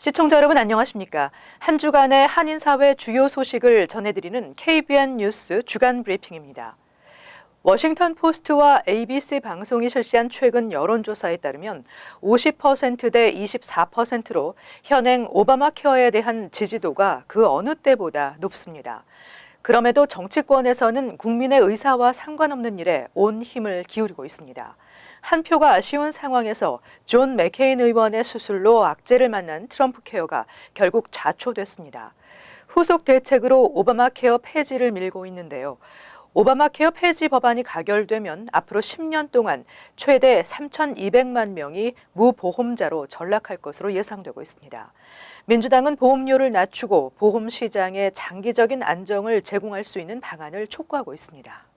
시청자 여러분 안녕하십니까? 한 주간의 한인사회 주요 소식을 전해드리는 KBN 뉴스 주간 브리핑입니다. 워싱턴 포스트와 ABC 방송이 실시한 최근 여론조사에 따르면 50%대 24%로 현행 오바마 케어에 대한 지지도가 그 어느 때보다 높습니다. 그럼에도 정치권에서는 국민의 의사와 상관없는 일에 온 힘을 기울이고 있습니다. 한 표가 아쉬운 상황에서 존 맥케인 의원의 수술로 악재를 만난 트럼프 케어가 결국 좌초됐습니다. 후속 대책으로 오바마 케어 폐지를 밀고 있는데요. 오바마 케어 폐지 법안이 가결되면 앞으로 10년 동안 최대 3,200만 명이 무보험자로 전락할 것으로 예상되고 있습니다. 민주당은 보험료를 낮추고 보험 시장에 장기적인 안정을 제공할 수 있는 방안을 촉구하고 있습니다.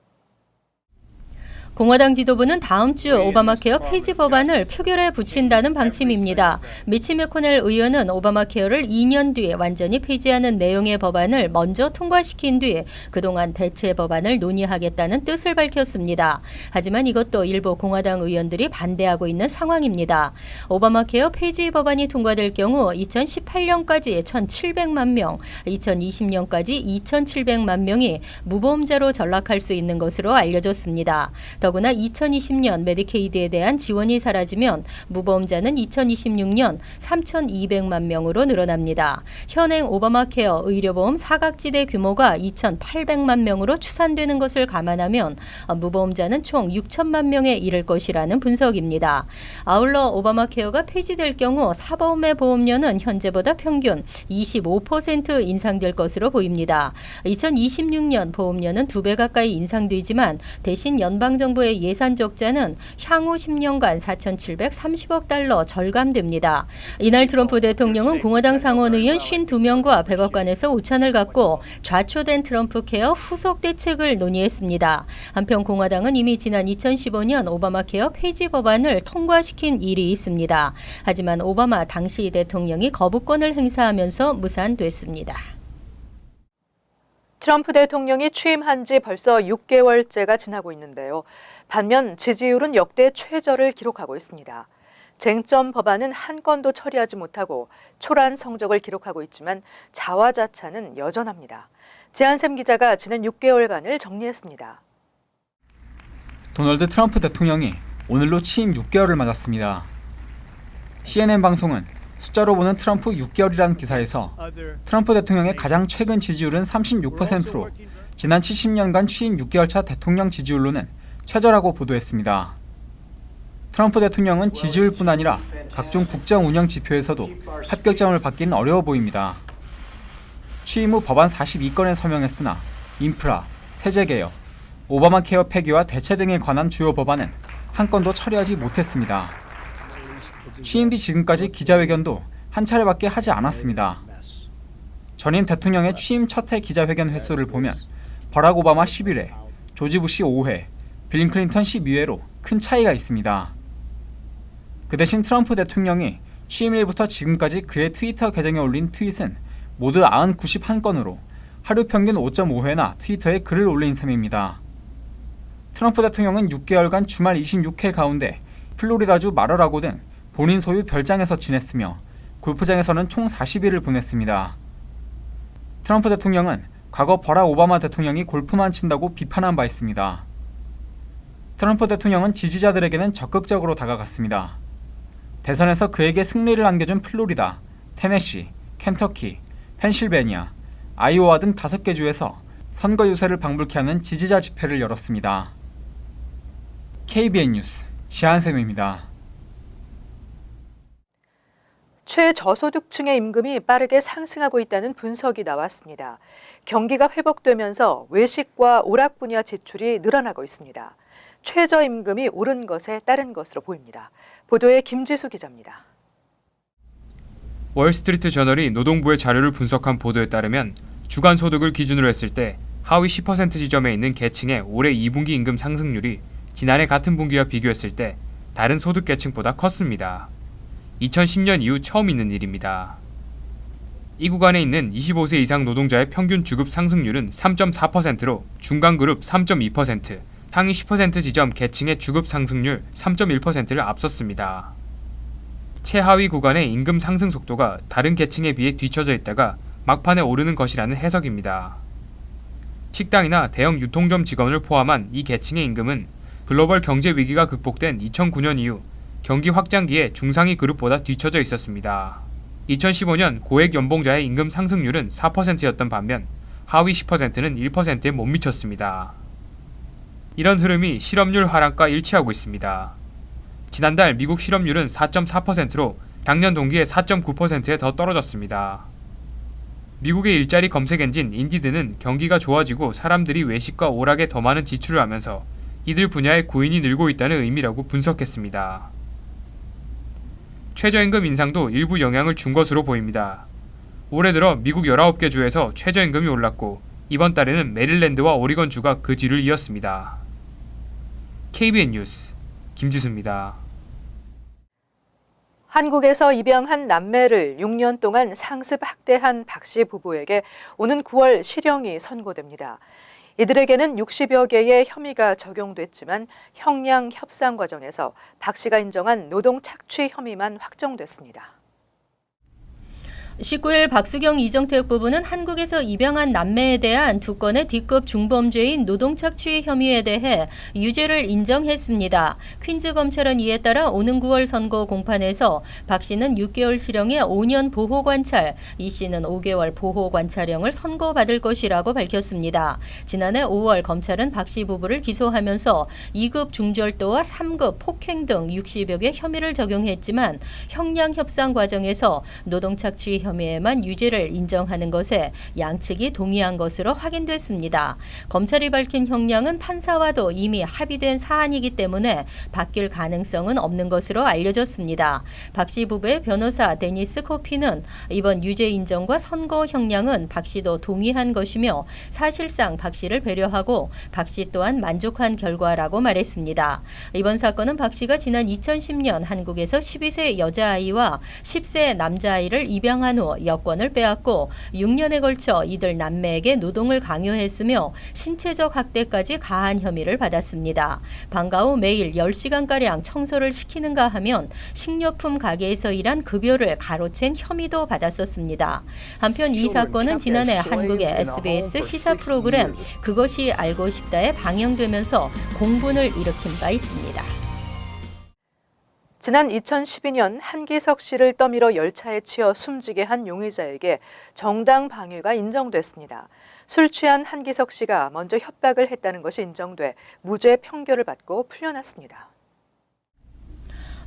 공화당 지도부는 다음 주 오바마 케어 폐지 법안을 표결에 붙인다는 방침입니다. 미치 매코넬 의원은 오바마 케어를 2년 뒤에 완전히 폐지하는 내용의 법안을 먼저 통과시킨 뒤 그동안 대체 법안을 논의하겠다는 뜻을 밝혔습니다. 하지만 이것도 일부 공화당 의원들이 반대하고 있는 상황입니다. 오바마 케어 폐지 법안이 통과될 경우 2018년까지 1,700만 명, 2020년까지 2,700만 명이 무보험자로 전락할 수 있는 것으로 알려졌습니다. 더구나 2020년 메디케이드에 대한 지원이 사라지면 무보험자는 2026년 3,200만 명으로 늘어납니다. 현행 오바마 케어 의료보험 사각지대 규모가 2,800만 명으로 추산되는 것을 감안하면 무보험자는 총 6천만 명에 이를 것이라는 분석입니다. 아울러 오바마 케어가 폐지될 경우 사보험의 보험료는 현재보다 평균 25% 인상될 것으로 보입니다. 2026년 보험료는 2배 가까이 인상되지만 대신 연방정부의 예산 적자는 향후 10년간 4,730억 달러 절감됩니다. 이날 트럼프 대통령은 공화당 상원의원 52명과 백악관에서 오찬을 갖고 좌초된 트럼프 케어 후속 대책을 논의했습니다. 한편 공화당은 이미 지난 2015년 오바마 케어 폐지 법안을 통과시킨 일이 있습니다. 하지만 오바마 당시 대통령이 거부권을 행사하면서 무산됐습니다. 트럼프 대통령이 취임한 지 벌써 6개월째가 지나고 있는데요. 반면 지지율은 역대 최저를 기록하고 있습니다. 쟁점 법안은 한 건도 처리하지 못하고 초란 성적을 기록하고 있지만 자화자찬은 여전합니다. 제한샘 기자가 지난 6개월간을 정리했습니다. 도널드 트럼프 대통령이 오늘로 취임 6개월을 맞았습니다. CNN 방송은 숫자로 보는 트럼프 6개월이라는 기사에서 트럼프 대통령의 가장 최근 지지율은 36%로 지난 70년간 취임 6개월차 대통령 지지율로는 최저라고 보도했습니다. 트럼프 대통령은 지지율뿐 아니라 각종 국정 운영 지표에서도 합격점을 받기는 어려워 보입니다. 취임 후 법안 42건에 서명했으나 인프라, 세제개혁, 오바마 케어 폐기와 대체 등에 관한 주요 법안은 한 건도 처리하지 못했습니다. 취임 뒤 지금까지 기자회견도 한 차례밖에 하지 않았습니다. 전임 대통령의 취임 첫해 기자회견 횟수를 보면 버락 오바마 11회, 조지 부시 5회, 빌 클린턴 12회로 큰 차이가 있습니다. 그 대신 트럼프 대통령이 취임일부터 지금까지 그의 트위터 계정에 올린 트윗은 모두 91건으로 하루 평균 5.5회나 트위터에 글을 올린 셈입니다. 트럼프 대통령은 6개월간 주말 26회 가운데 플로리다주 마러라고 등 본인 소유 별장에서 지냈으며 골프장에서는 총 40일을 보냈습니다. 트럼프 대통령은 과거 버락 오바마 대통령이 골프만 친다고 비판한 바 있습니다. 트럼프 대통령은 지지자들에게는 적극적으로 다가갔습니다. 대선에서 그에게 승리를 안겨준 플로리다, 테네시, 켄터키, 펜실베니아, 아이오와 등 5개 주에서 선거 유세를 방불케 하는 지지자 집회를 열었습니다. KBN 뉴스 지한샘입니다. 최저소득층의 임금이 빠르게 상승하고 있다는 분석이 나왔습니다. 경기가 회복되면서 외식과 오락 분야 지출이 늘어나고 있습니다. 최저임금이 오른 것에 따른 것으로 보입니다. 보도에 김지수 기자입니다. 월스트리트 저널이 노동부의 자료를 분석한 보도에 따르면 주간 소득을 기준으로 했을 때 하위 10% 지점에 있는 계층의 올해 2분기 임금 상승률이 지난해 같은 분기와 비교했을 때 다른 소득 계층보다 컸습니다. 2010년 이후 처음 있는 일입니다. 이 구간에 있는 25세 이상 노동자의 평균 주급 상승률은 3.4%로 중간그룹 3.2%, 상위 10% 지점 계층의 주급 상승률 3.1%를 앞섰습니다. 최하위 구간의 임금 상승 속도가 다른 계층에 비해 뒤처져 있다가 막판에 오르는 것이라는 해석입니다. 식당이나 대형 유통점 직원을 포함한 이 계층의 임금은 글로벌 경제 위기가 극복된 2009년 이후 경기 확장기에 중상위 그룹보다 뒤처져 있었습니다. 2015년 고액 연봉자의 임금 상승률은 4%였던 반면 하위 10%는 1%에 못 미쳤습니다. 이런 흐름이 실업률 하락과 일치하고 있습니다. 지난달 미국 실업률은 4.4%로 작년 동기에 4.9%에 더 떨어졌습니다. 미국의 일자리 검색 엔진 인디드는 경기가 좋아지고 사람들이 외식과 오락에 더 많은 지출을 하면서 이들 분야의 구인이 늘고 있다는 의미라고 분석했습니다. 최저임금 인상도 일부 영향을 준 것으로 보입니다. 올해 들어 미국 19개 주에서 최저임금이 올랐고 이번 달에는 메릴랜드와 오리건 주가 그 뒤를 이었습니다. KBN 뉴스 김지수입니다. 한국에서 입양한 남매를 6년 동안 상습 학대한 박 씨 부부에게 오는 9월 실형이 선고됩니다. 이들에게는 60여 개의 혐의가 적용됐지만 형량 협상 과정에서 박 씨가 인정한 노동 착취 혐의만 확정됐습니다. 19일 박수경 이정택 부부는 한국에서 입양한 남매에 대한 두 건의 D급 중범죄인 노동착취 혐의에 대해 유죄를 인정했습니다. 퀸즈 검찰은 이에 따라 오는 9월 선고 공판에서 박 씨는 6개월 실형에 5년 보호관찰, 이 씨는 5개월 보호관찰형을 선고받을 것이라고 밝혔습니다. 지난해 5월 검찰은 박 씨 부부를 기소하면서 2급 중절도와 3급 폭행 등 60여 개 혐의를 적용했지만 형량 협상 과정에서 노동착취 혐의에만 유죄를 인정하는 것에 양측이 동의한 것으로 확인됐습니다. 검찰이 밝힌 형량은 판사와도 이미 합의된 사안이기 때문에 바뀔 가능성은 없는 것으로 알려졌습니다. 박 씨 부부의 변호사 데니스 코피는 이번 유죄 인정과 선고 형량은 박 씨도 동의한 것이며 사실상 박 씨를 배려하고 박 씨 또한 만족한 결과라고 말했습니다. 이번 사건은 박 씨가 지난 2010년 한국에서 12세 여자아이와 10세 남자아이를 입양한 후 여권을 빼앗고 6년에 걸쳐 이들 남매에게 노동을 강요했으며 신체적 학대까지 가한 혐의를 받았습니다. 방과 후 매일 10시간가량 청소를 시키는가 하면 식료품 가게에서 일한 급여를 가로챈 혐의도 받았었습니다. 한편 이 사건은 지난해 한국의 SBS 시사 프로그램 그것이 알고 싶다에 방영되면서 공분을 일으킨 바 있습니다. 지난 2012년 한기석 씨를 떠밀어 열차에 치여 숨지게 한 용의자에게 정당 방위가 인정됐습니다. 술 취한 한기석 씨가 먼저 협박을 했다는 것이 인정돼 무죄 판결을 받고 풀려났습니다.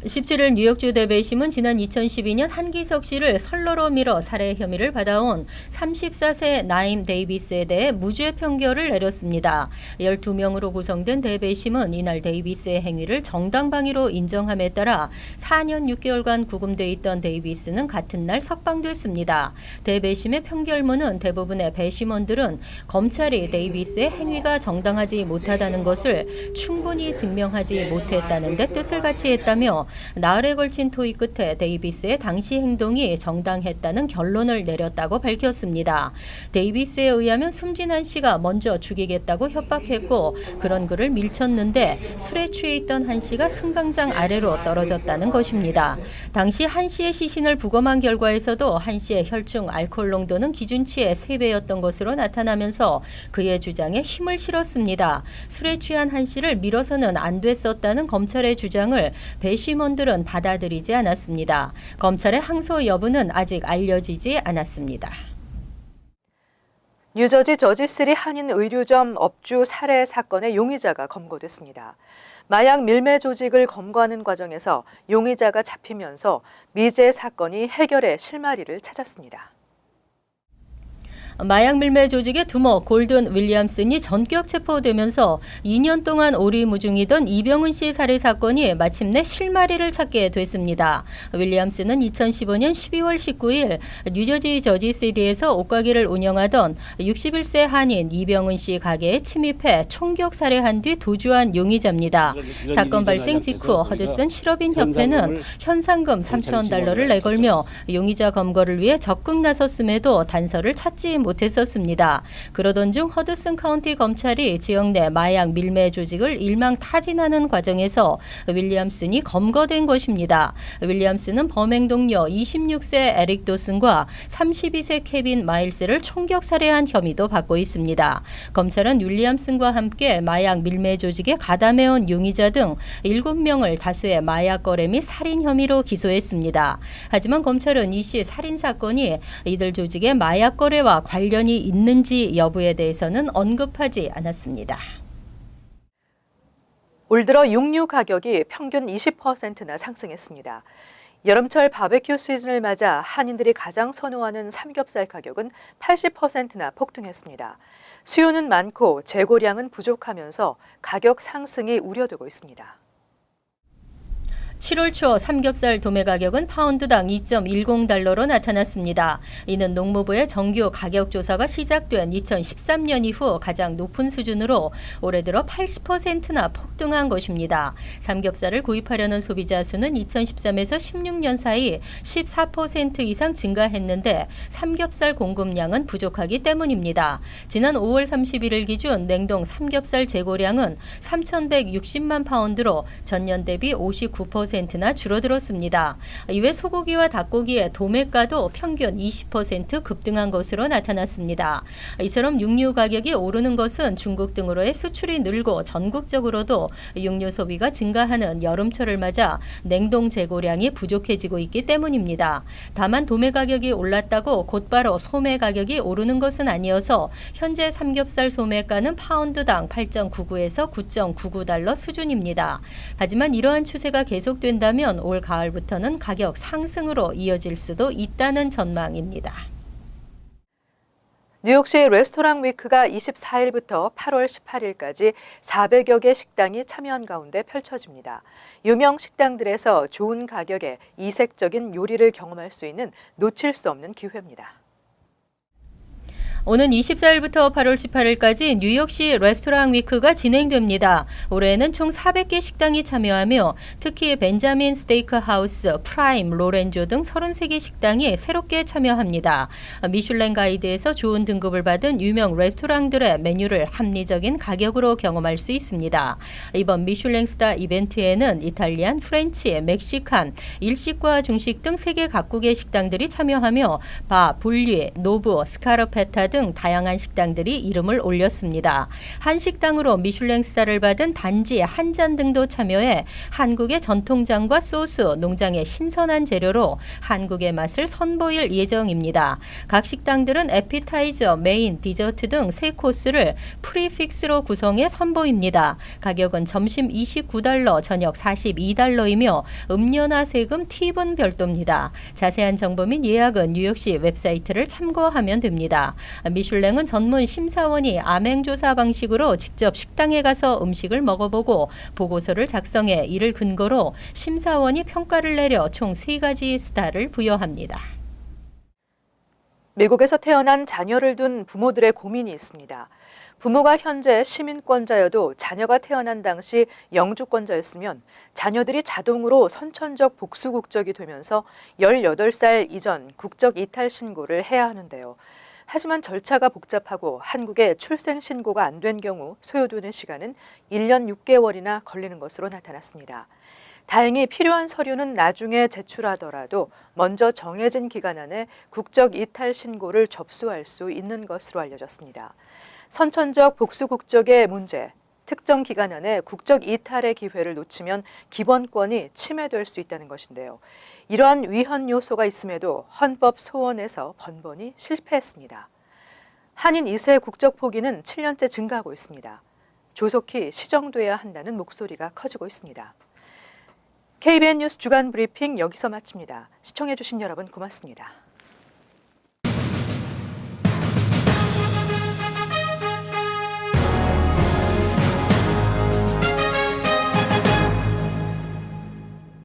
17일 뉴욕주 대배심은 지난 2012년 한기석 씨를 선로로 밀어 살해 혐의를 받아온 34세 나임 데이비스에 대해 무죄 판결을 내렸습니다. 12명으로 구성된 대배심은 이날 데이비스의 행위를 정당방위로 인정함에 따라 4년 6개월간 구금돼 있던 데이비스는 같은 날 석방됐습니다. 대배심의 판결문은 대부분의 배심원들은 검찰이 데이비스의 행위가 정당하지 못하다는 것을 충분히 증명하지 못했다는 데 뜻을 같이 했다며 나흘에 걸친 토의 끝에 데이비스의 당시 행동이 정당했다는 결론을 내렸다고 밝혔습니다. 데이비스에 의하면 숨진 한 씨가 먼저 죽이겠다고 협박했고 그런 그를 밀쳤는데 술에 취해 있던 한 씨가 승강장 아래로 떨어졌다는 것입니다. 당시 한 씨의 시신을 부검한 결과에서도 한 씨의 혈중 알코올 농도는 기준치의 3배였던 것으로 나타나면서 그의 주장에 힘을 실었습니다. 술에 취한 한 씨를 밀어서는 안 됐었다는 검찰의 주장을 배심원들은 받아들이지 않았습니다. 검찰의 항소 여부는 아직 알려지지 않았습니다. 뉴저지 저지시리 한인 의류점 업주 살해 사건의 용의자가 검거됐습니다. 마약 밀매 조직을 검거하는 과정에서 용의자가 잡히면서 미제 사건이 해결의 실마리를 찾았습니다. 마약 밀매 조직의 두목 골든 윌리엄슨이 전격 체포되면서 2년 동안 오리무중이던 이병훈 씨 살해 사건이 마침내 실마리를 찾게 됐습니다. 윌리엄슨은 2015년 12월 19일 뉴저지 저지시리에서 옷가게를 운영하던 61세 한인 이병훈 씨 가게에 침입해 총격 살해한 뒤 도주한 용의자입니다. 사건 발생 직후 허드슨 실업인 협회는 현상금 $3,000를 내걸며 용의자 검거를 위해 적극 나섰음에도 단서를 찾지 못했었습니다. 그러던 중 허드슨 카운티 검찰이 지역 내 마약 밀매 조직을 일망타진하는 과정에서 윌리엄슨이 검거된 것입니다. 윌리엄슨은 범행 동료 26세 에릭 도슨과 32세 케빈 마일스를 총격 살해한 혐의도 받고 있습니다. 검찰은 윌리엄슨과 함께 마약 밀매 조직에 가담해온 용의자 등 7명을 다수의 마약 거래 및 살인 혐의로 기소했습니다. 하지만 검찰은 이 시 살인 사건이 이들 조직의 마약 거래와 관련이 있는지 여부에 대해서는 언급하지 않았습니다. 올 들어 육류 가격이 평균 20%나 상승했습니다. 여름철 바베큐 시즌을 맞아 한인들이 가장 선호하는 삼겹살 가격은 80%나 폭등했습니다. 수요는 많고 재고량은 부족하면서 가격 상승이 우려되고 있습니다. 7월 초 삼겹살 도매 가격은 파운드당 2.10달러로 나타났습니다. 이는 농무부의 정규 가격 조사가 시작된 2013년 이후 가장 높은 수준으로 올해 들어 80%나 폭등한 것입니다. 삼겹살을 구입하려는 소비자 수는 2013에서 16년 사이 14% 이상 증가했는데 삼겹살 공급량은 부족하기 때문입니다. 지난 5월 31일 기준 냉동 삼겹살 재고량은 3,160만 파운드로 전년 대비 59%나 줄어들었습니다. 이외 소고기와 닭고기의 도매가도 평균 20% 급등한 것으로 나타났습니다. 이처럼 육류 가격이 오르는 것은 중국 등으로의 수출이 늘고 전국적으로도 육류 소비가 증가하는 여름철을 맞아 냉동 재고량이 부족해지고 있기 때문입니다. 다만 도매 가격이 올랐다고 곧바로 소매 가격이 오르는 것은 아니어서 현재 삼겹살 소매가는 파운드당 8.99에서 9.99달러 수준입니다. 하지만 이러한 추세가 계속된다면 올 가을부터는 가격 상승으로 이어질 수도 있다는 전망입니다. 뉴욕시 레스토랑 위크가 24일부터 8월 18일까지 400여 개 식당이 참여한 가운데 펼쳐집니다. 유명 식당들에서 좋은 가격에 이색적인 요리를 경험할 수 있는 놓칠 수 없는 기회입니다. 오는 24일부터 8월 18일까지 뉴욕시 레스토랑 위크가 진행됩니다. 올해에는 총 400개 식당이 참여하며 특히 벤자민 스테이크 하우스, 프라임, 로렌조 등 33개 식당이 새롭게 참여합니다. 미슐랭 가이드에서 좋은 등급을 받은 유명 레스토랑들의 메뉴를 합리적인 가격으로 경험할 수 있습니다. 이번 미슐랭 스타 이벤트에는 이탈리안, 프렌치, 멕시칸, 일식과 중식 등 3개 각국의 식당들이 참여하며 바, 불리, 노브, 스카르페타 등 다양한 식당들이 이름을 올렸습니다. 한 식당으로 미슐랭 스타를 받은 단지 한 잔 등도 참여해 한국의 전통장과 소스, 농장의 신선한 재료로 한국의 맛을 선보일 예정입니다. 각 식당들은 에피타이저, 메인, 디저트 등 3코스를 프리픽스로 구성해 선보입니다. 가격은 점심 29달러, 저녁 42달러이며 음료나 세금, 팁은 별도입니다. 자세한 정보 및 예약은 뉴욕시 웹사이트를 참고하면 됩니다. 미슐랭은 전문 심사원이 암행조사 방식으로 직접 식당에 가서 음식을 먹어보고 보고서를 작성해 이를 근거로 심사원이 평가를 내려 총 3가지 스타를 부여합니다. 미국에서 태어난 자녀를 둔 부모들의 고민이 있습니다. 부모가 현재 시민권자여도 자녀가 태어난 당시 영주권자였으면 자녀들이 자동으로 선천적 복수 국적이 되면서 18살 이전 국적 이탈 신고를 해야 하는데요. 하지만 절차가 복잡하고 한국에 출생 신고가 안 된 경우 소요되는 시간은 1년 6개월이나 걸리는 것으로 나타났습니다. 다행히 필요한 서류는 나중에 제출하더라도 먼저 정해진 기간 안에 국적 이탈 신고를 접수할 수 있는 것으로 알려졌습니다. 선천적 복수 국적의 문제, 특정 기간 안에 국적 이탈의 기회를 놓치면 기본권이 침해될 수 있다는 것인데요. 이러한 위헌 요소가 있음에도 헌법 소원에서 번번이 실패했습니다. 한인 2세 국적 포기는 7년째 증가하고 있습니다. 조속히 시정돼야 한다는 목소리가 커지고 있습니다. KBN 뉴스 주간 브리핑 여기서 마칩니다. 시청해주신 여러분 고맙습니다.